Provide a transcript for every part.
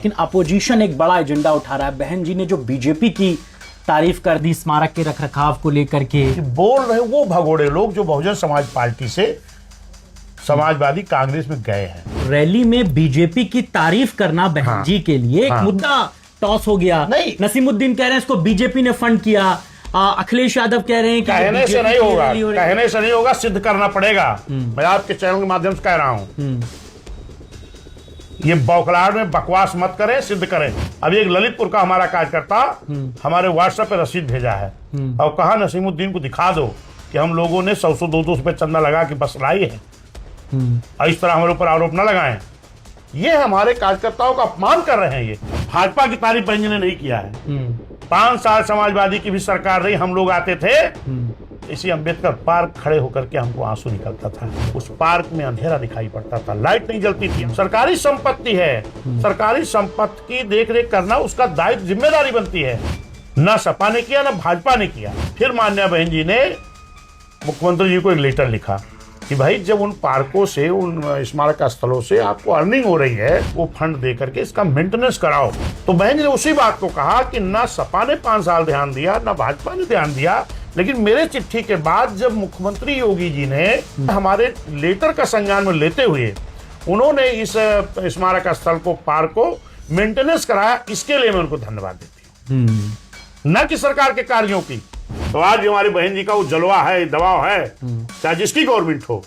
लेकिन अपोजिशन एक बड़ा एजेंडा उठा रहा है। बहन जी ने जो बीजेपी की तारीफ कर दी स्मारक के रखरखाव को लेकर के, बोल रहे वो भगोड़े लोग जो बहुजन समाज पार्टी से समाजवादी कांग्रेस में गए हैं। रैली में बीजेपी की तारीफ करना बहन जी के लिए एक मुद्दा टॉस हो गया। नहीं, नसीमुद्दीन कह रहे हैं इसको बीजेपी ने फंड किया, अखिलेश यादव कह रहे हैं कि कहने से नहीं होगा, कहने से नहीं होगा, सिद्ध करना पड़ेगा। मैं आपके चैनल के माध्यम से कह रहा हूं, ये बौखलाहट में बकवास मत करें, सिद्ध करें। अभी एक ललितपुर का हमारा कार्यकर्ता हमारे व्हाट्सएप पे रसीद भेजा है और कहा नसीमुद्दीन को दिखा दो कि हम लोगों ने 100-200 रुपए चंदा लगा के बस लाई है, और इस तरह हमारे ऊपर आरोप न लगाएं। ये हमारे कार्यकर्ताओं का अपमान कर रहे हैं। ये भाजपा की तारीफ बहन जी ने नहीं किया है। 5 साल समाजवादी की भी सरकार रही, हम लोग आते थे इसी अंबेडकर पार्क खड़े होकर के हमको आंसू निकलता था। उस पार्क में अंधेरा दिखाई पड़ता था, लाइट नहीं जलती थी। सरकारी संपत्ति है, सरकारी संपत्ति की देख रेख करना उसका दायित्व, जिम्मेदारी बनती है। न सपा ने किया, न भाजपा ने किया। फिर मान्या बहन जी ने मुख्यमंत्री जी को एक लेटर लिखा कि भाई जब उन पार्कों से, उन स्मारक स्थलों से आपको अर्निंग हो रही है, वो फंड दे करके इसका मेंटेनेंस कराओ। तो बहन जी ने उसी बात को कहा कि ना सपा ने 5 साल ध्यान दिया, ना भाजपा ने ध्यान दिया, लेकिन मेरे चिट्ठी के बाद जब मुख्यमंत्री योगी जी ने हमारे लेटर का संज्ञान में लेते हुए उन्होंने इस स्मारक स्थल को, पार्क को मेंटेनेंस कराया, इसके लिए मैं उनको धन्यवाद देती हूँ, न कि सरकार के कार्यों की। तो आज हमारी बहन जी का वो जलवा है, दबाव है, चाहे जिसकी गवर्नमेंट हो।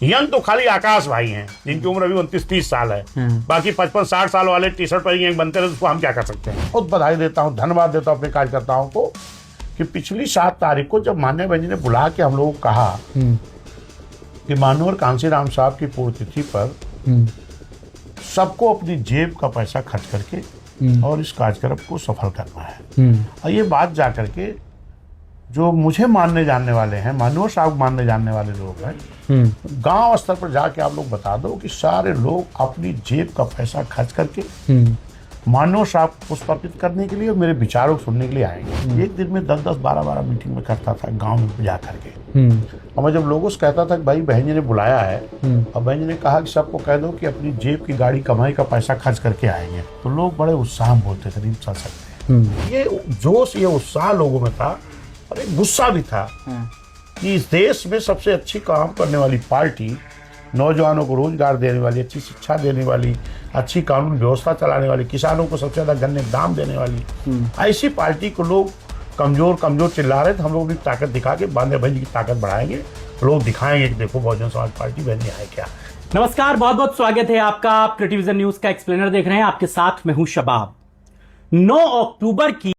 यंग तो खाली आकाश भाई हैं जिनकी उम्र अभी 29-30 साल है, बाकी 55-60 साल वाले टी शर्ट पर बनते रहे, उसको हम क्या कर सकते हैं। बहुत बधाई देता हूँ, धन्यवाद देता हूँ अपने कार्यकर्ताओं को कि पिछली 7 तारीख को जब मान्य बहन जी ने बुला के हम लोगों को कहा कि मानवर कांसीराम साहब की पुण्यतिथि पर सबको अपनी जेब का पैसा खर्च करके और इस कार्यक्रम को सफल करना है। और ये बात जा करके जो मुझे मानने जानने वाले हैं, मानवर साहब मानने जानने वाले लोग हैं, गांव स्तर पर जाके आप लोग बता दो कि सारे लोग अपनी जेब का पैसा खर्च करके मानव साहब पुष्प अर्पित करने के लिए और मेरे विचारों को सुनने के लिए आएंगे। एक दिन में 10-10, 12-12 मीटिंग में करता था गांव में जा करके। और मैं जब लोगों से कहता था कि भाई बहन जी ने बुलाया है, और बहन जी ने कहा कि सबको कह दो कि अपनी जेब की गाड़ी कमाई का पैसा खर्च करके आएंगे, तो लोग बड़े उत्साह में बोलते थे, नहीं चल सकते। ये जोश, ये उत्साह लोगों में था और एक गुस्सा भी था कि इस देश में सबसे अच्छी काम करने वाली पार्टी, नौजवानों को रोजगार देने वाली, अच्छी शिक्षा देने वाली, अच्छी कानून व्यवस्था चलाने वाली, किसानों को सबसे ज्यादा गन्ने दाम देने वाली, ऐसी पार्टी को लोग कमजोर चिल्ला रहे थे। हम लोग भी ताकत दिखा के बांधे बहन की ताकत बढ़ाएंगे, लोग दिखाएंगे कि देखो बहुजन समाज पार्टी बहन है क्या। नमस्कार, बहुत बहुत स्वागत है आपका। आप क्रिएटिव विजन न्यूज का एक्सप्लेनर देख रहे हैं, आपके साथ मैं हूं शबाब। 9 अक्टूबर की